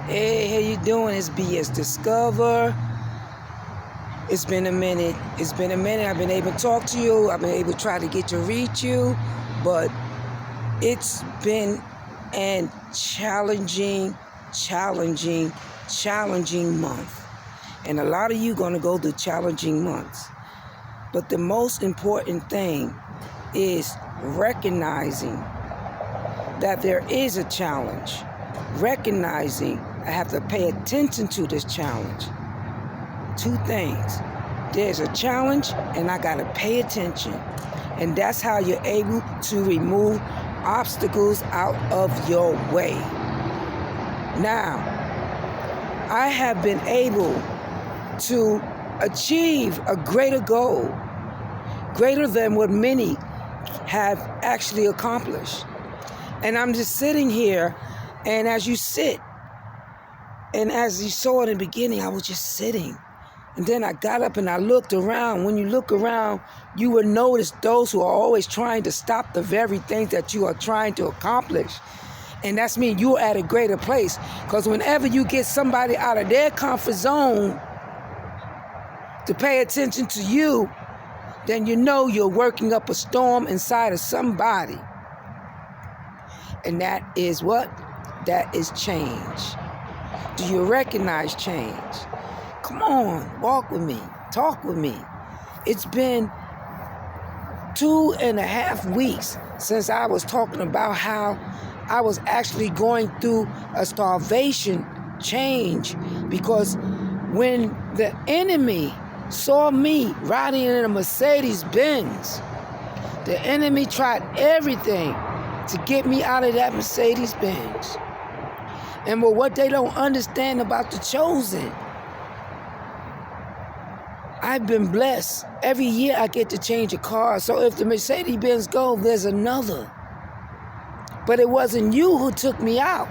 Hey, how you doing? It's BS Discover. It's been a minute. I've been able to talk to you. I've been able to try to get to reach you, but it's been a challenging month. And a lot of you going to go through challenging months. But the most important thing is recognizing that there is a challenge. Recognizing I have to pay attention to this challenge. Two things. There's a challenge and I got to pay attention. And that's how you're able to remove obstacles out of your way. Now, I have been able to achieve a greater goal, greater than what many have actually accomplished. And I'm just sitting here, and as you sit, and as you saw in the beginning, I was just sitting. And then I got up and I looked around. When you look around, you will notice those who are always trying to stop the very things that you are trying to accomplish. And that's mean you're at a greater place. Because whenever you get somebody out of their comfort zone to pay attention to you, then you know you're working up a storm inside of somebody. And that is what? That is change. Do you recognize change? Come on, walk with me, talk with me. It's been 2.5 weeks since I was talking about how I was actually going through a starvation change, because when the enemy saw me riding in a Mercedes Benz, the enemy tried everything to get me out of that Mercedes Benz. And but what they don't understand about the chosen, I've been blessed. Every year I get to change a car. So if the Mercedes Benz goes, there's another. But it wasn't you who took me out.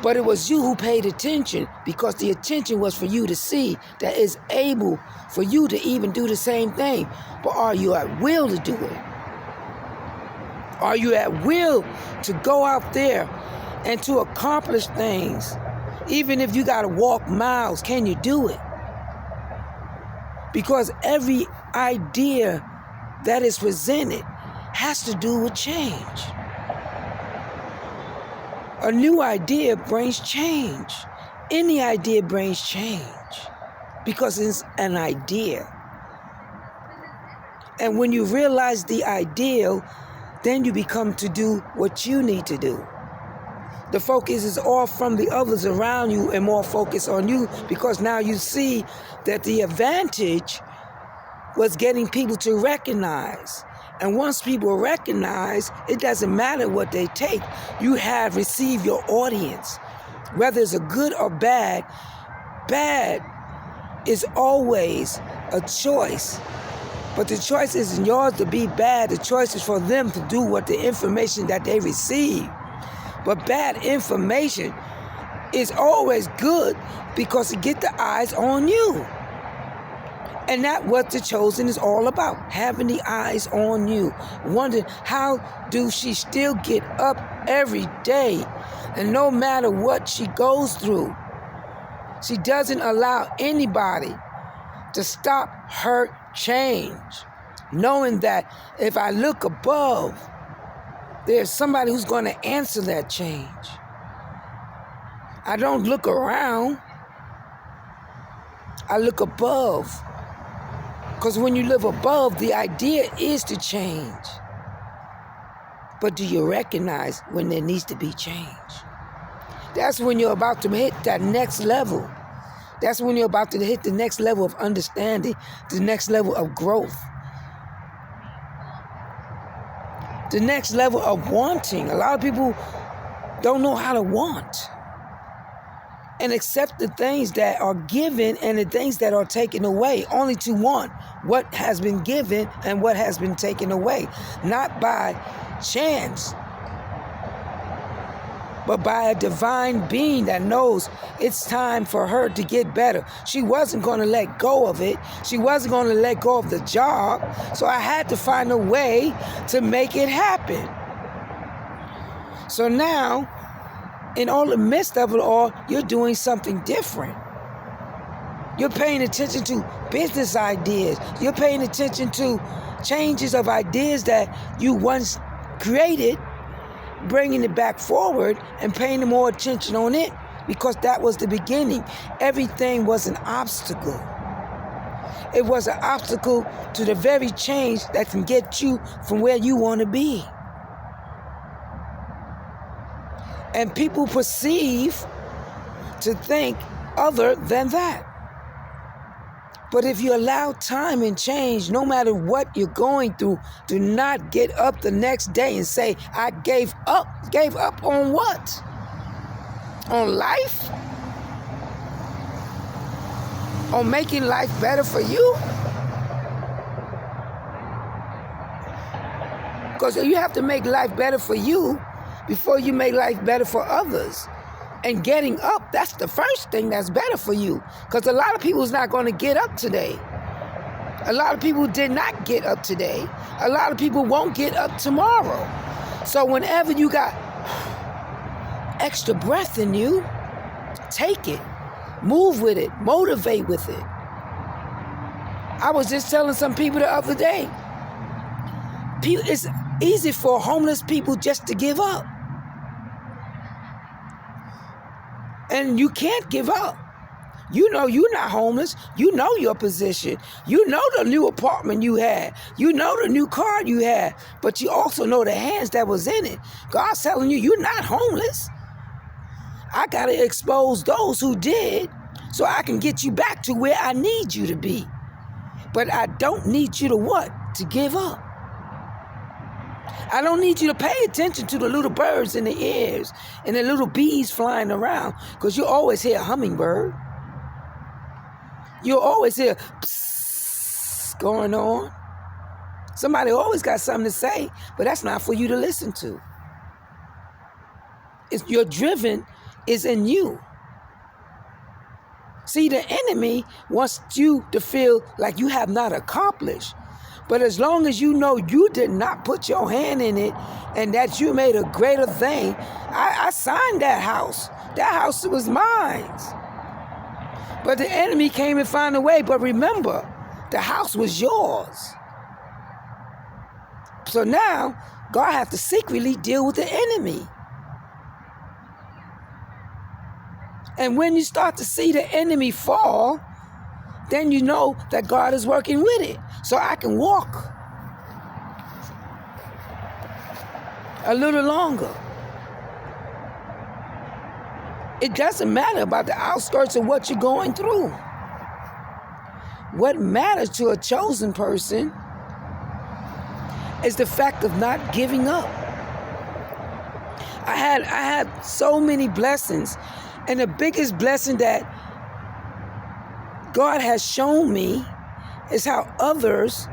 But it was you who paid attention, because the attention was for you to see that it's able for you to even do the same thing. But are you at will to do it? Are you at will to go out there and to accomplish things? Even if you got to walk miles, can you do it? Because every idea that is presented has to do with change. A new idea brings change. Any idea brings change because it's an idea. And when you realize the ideal, then you become to do what you need to do. The focus is off from the others around you and more focused on you, because now you see that the advantage was getting people to recognize. And once people recognize, it doesn't matter what they take. You have received your audience. Whether it's a good or bad, bad is always a choice. But the choice isn't yours to be bad. The choice is for them to do what the information that they receive. But bad information is always good because it gets the eyes on you. And that's what the chosen is all about, having the eyes on you. Wondering, how do she still get up every day? And no matter what she goes through, she doesn't allow anybody to stop her change. Knowing that if I look above, there's somebody who's going to answer that change. I don't look around. I look above. Because when you live above, the idea is to change. But do you recognize when there needs to be change? That's when you're about to hit that next level. That's when you're about to hit the next level of understanding, the next level of growth, the next level of wanting. A lot of people don't know how to want and accept the things that are given and the things that are taken away, only to want what has been given and what has been taken away, not by chance, but by a divine being that knows it's time for her to get better. She wasn't going to let go of it. She wasn't going to let go of the job. So I had to find a way to make it happen. So now, in all the midst of it all, you're doing something different. You're paying attention to business ideas. You're paying attention to changes of ideas that you once created, bringing it back forward and paying more attention on it, because that was the beginning. Everything was an obstacle. It was an obstacle to the very change that can get you from where you want to be. And people perceive to think other than that. But if you allow time and change, no matter what you're going through, do not get up the next day and say, I gave up. Gave up on what? On life? On making life better for you? Because you have to make life better for you before you make life better for others. And getting up, that's the first thing that's better for you. Because a lot of people's not going to get up today. A lot of people did not get up today. A lot of people won't get up tomorrow. So whenever you got extra breath in you, take it. Move with it. Motivate with it. I was just telling some people the other day, it's easy for homeless people just to give up. And you can't give up. You know you're not homeless. You know your position. You know the new apartment you had. You know the new car you had. But you also know the hands that was in it. God's telling you, you're not homeless. I got to expose those who did so I can get you back to where I need you to be. But I don't need you to what? To give up. I don't need you to pay attention to the little birds in the ears and the little bees flying around, because you always hear a hummingbird. You always hear psst going on. Somebody always got something to say, but that's not for you to listen to. Your driven is in you. See, the enemy wants you to feel like you have not accomplished. But as long as you know you did not put your hand in it and that you made a greater thing, I signed that house. That house was mine. But the enemy came and found a way. But remember, the house was yours. So now, God has to secretly deal with the enemy. And when you start to see the enemy fall, then you know that God is working with it. So I can walk a little longer. It doesn't matter about the outskirts of what you're going through. What matters to a chosen person is the fact of not giving up. I had so many blessings, and the biggest blessing that God has shown me is how others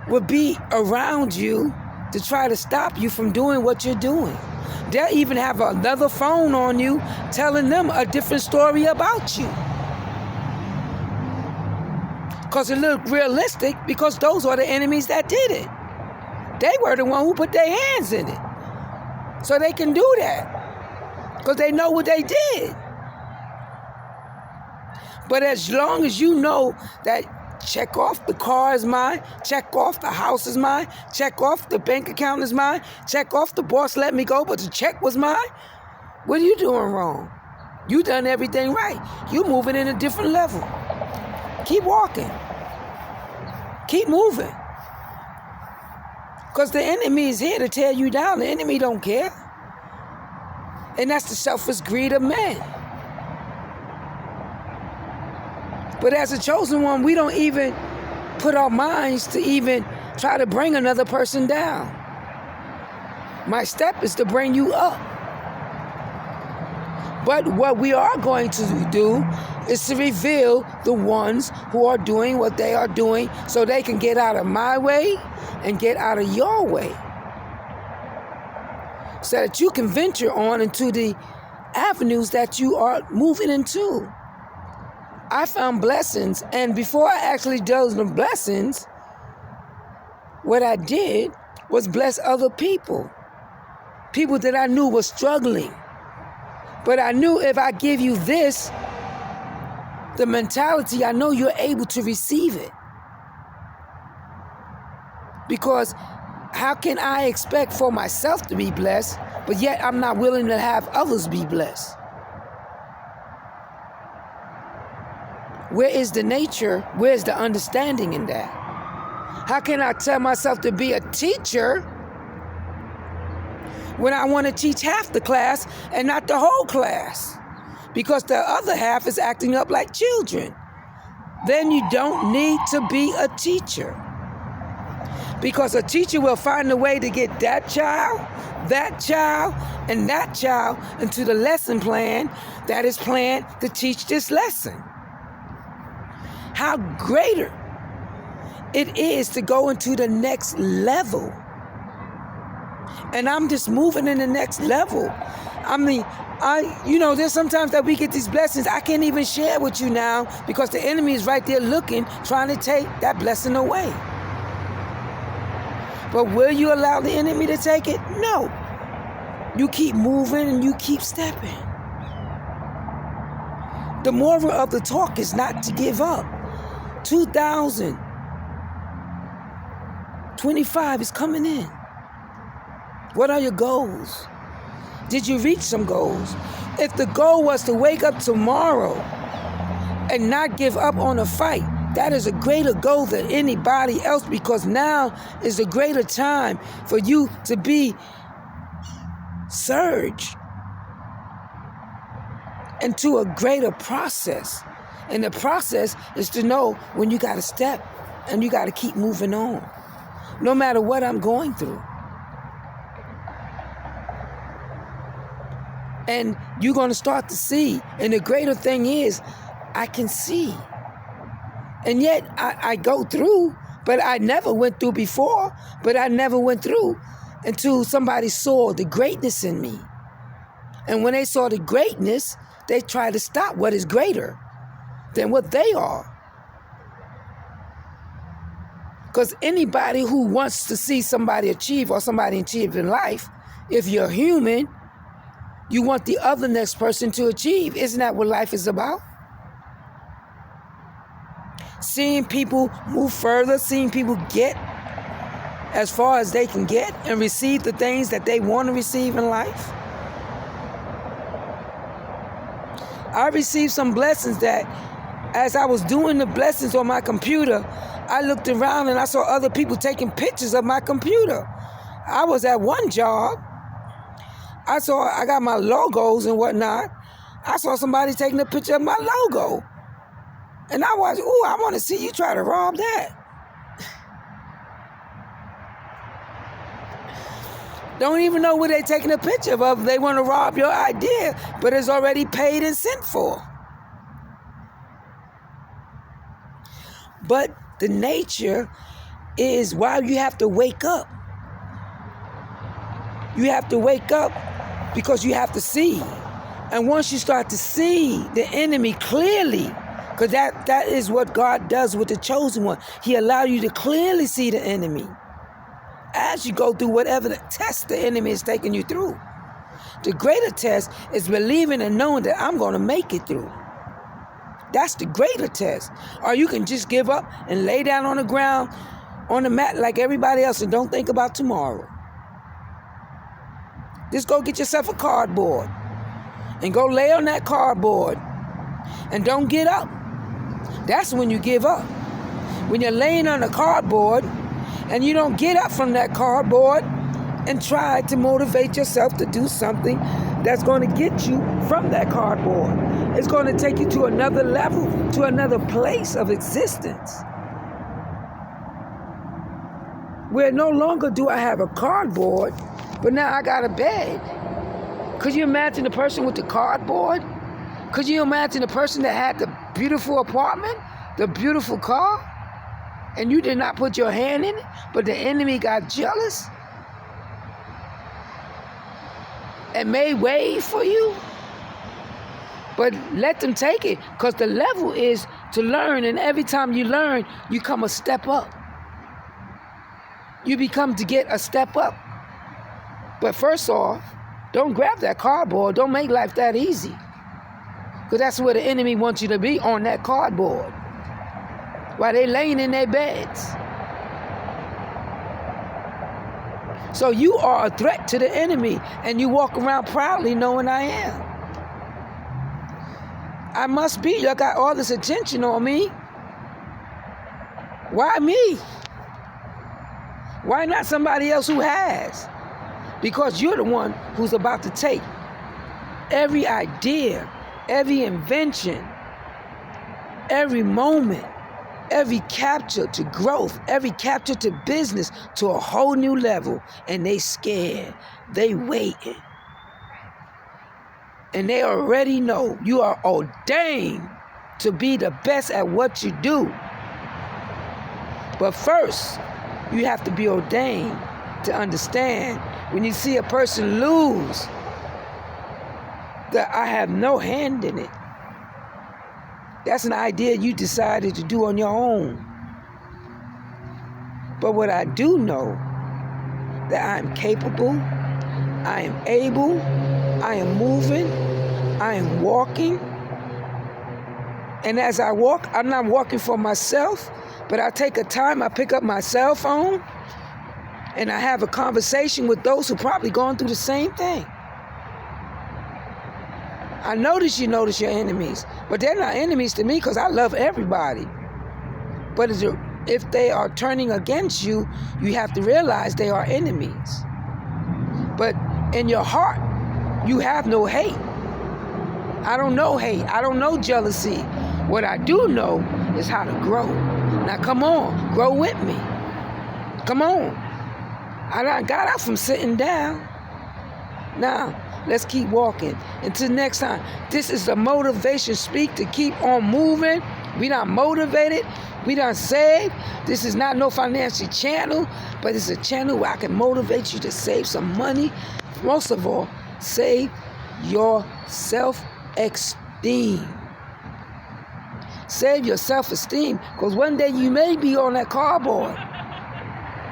will be around you to try to stop you from doing what you're doing. They'll even have another phone on you telling them a different story about you. Because it looked realistic, because those are the enemies that did it. They were the one who put their hands in it. So they can do that because they know what they did. But as long as you know that check off the car is mine, check off the house is mine, check off the bank account is mine, check off the boss let me go, but the check was mine, what are you doing wrong? You done everything right. You moving in a different level. Keep walking. Keep moving. Because the enemy is here to tear you down. The enemy don't care. And that's the selfish greed of man. But as a chosen one, we don't even put our minds to even try to bring another person down. My step is to bring you up. But what we are going to do is to reveal the ones who are doing what they are doing so they can get out of my way and get out of your way. So that you can venture on into the avenues that you are moving into. I found blessings, and before I actually did the blessings, what I did was bless other people. people that I knew were struggling. But I knew if I give you this, the mentality, I know you're able to receive it. Because how can I expect for myself to be blessed, but yet I'm not willing to have others be blessed? Where is the nature? Where's the understanding in that? How can I tell myself to be a teacher when I want to teach half the class and not the whole class? Because the other half is acting up like children. Then you don't need to be a teacher. Because a teacher will find a way to get that child, and that child into the lesson plan that is planned to teach this lesson. How greater it is to go into the next level. And I'm just moving in the next level. I mean, there's sometimes that we get these blessings I can't even share with you now because the enemy is right there looking, trying to take that blessing away. But will you allow the enemy to take it? No. You keep moving and you keep stepping. The moral of the talk is not to give up. 2025 is coming in. What are your goals? Did you reach some goals? If the goal was to wake up tomorrow and not give up on a fight, that is a greater goal than anybody else, because now is a greater time for you to be surged into a greater process. And the process is to know when you got to step and you got to keep moving on, no matter what I'm going through. And you're going to start to see. And the greater thing is, I can see. And yet I go through, but I never went through before, but I never went through until somebody saw the greatness in me. And when they saw the greatness, they tried to stop what is greater than what they are. Because anybody who wants to see somebody achieve or somebody achieve in life, if you're human, you want the other next person to achieve. Isn't that what life is about? Seeing people move further, seeing people get as far as they can get and receive the things that they want to receive in life. I received some blessings that as I was doing the blessings on my computer, I looked around and I saw other people taking pictures of my computer. I was at one job. I got my logos and whatnot. I saw somebody taking a picture of my logo. And I was, I want to see you try to rob that. Don't even know what they're taking a picture of. They want to rob your idea, but it's already paid and sent for. But the nature is why you have to wake up. You have to wake up because you have to see. And once you start to see the enemy clearly, because that is what God does with the chosen one. He allows you to clearly see the enemy as you go through whatever the test the enemy is taking you through. The greater test is believing and knowing that I'm going to make it through. That's the greater test. Or you can just give up and lay down on the ground, on the mat like everybody else and don't think about tomorrow. Just go get yourself a cardboard and go lay on that cardboard and don't get up. That's when you give up. When you're laying on the cardboard and you don't get up from that cardboard and try to motivate yourself to do something that's going to get you from that cardboard. It's going to take you to another level, to another place of existence. Where no longer do I have a cardboard, but now I got a bed. Could you imagine the person with the cardboard? Could you imagine the person that had the beautiful apartment, the beautiful car, and you did not put your hand in it, but the enemy got jealous and made way for you? But let them take it, because the level is to learn, and every time you learn, you come a step up. You become to get a step up. But first off, don't grab that cardboard. Don't make life that easy. Because that's where the enemy wants you to be, on that cardboard, while they laying in their beds. So you are a threat to the enemy, and you walk around proudly knowing I am. I must be. You got all this attention on me. Why me? Why not somebody else who has? Because you're the one who's about to take every idea, every invention, every moment, every capture to growth, every capture to business to a whole new level. And they scared. They waiting. And they already know you are ordained to be the best at what you do. But first, you have to be ordained to understand when you see a person lose, that I have no hand in it. That's an idea you decided to do on your own. But what I do know, that I am capable, I am able, I am moving, I am walking. And as I walk, I'm not walking for myself, but I take a time, I pick up my cell phone, and I have a conversation with those who probably going through the same thing. I notice you notice your enemies, but they're not enemies to me because I love everybody. But if they are turning against you, you have to realize they are enemies. But in your heart, you have no hate. I don't know hate. I don't know jealousy. What I do know is how to grow. Now come on, grow with me. Come on. I done got out from sitting down. Now, let's keep walking. Until next time, this is the motivation speak to keep on moving. We done motivated. We done saved. This is not no financial channel, but it's a channel where I can motivate you to save some money. Most of all, save your self-esteem. Save your self-esteem, because one day you may be on that cardboard,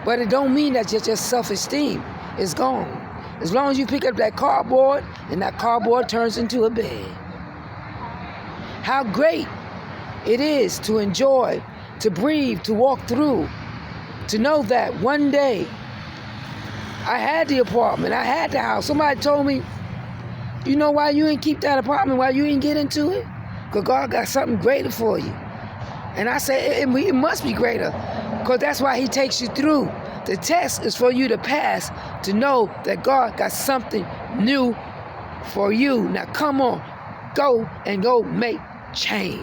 but it don't mean that your self-esteem is gone. As long as you pick up that cardboard and that cardboard turns into a bed. How great it is to enjoy, to breathe, to walk through, to know that one day I had the apartment, I had the house. Somebody told me, you know why you ain't keep that apartment, why you ain't get into it? Because God got something greater for you. And I said, it must be greater, because that's why he takes you through. The test is for you to pass, to know that God got something new for you. Now come on, go make change.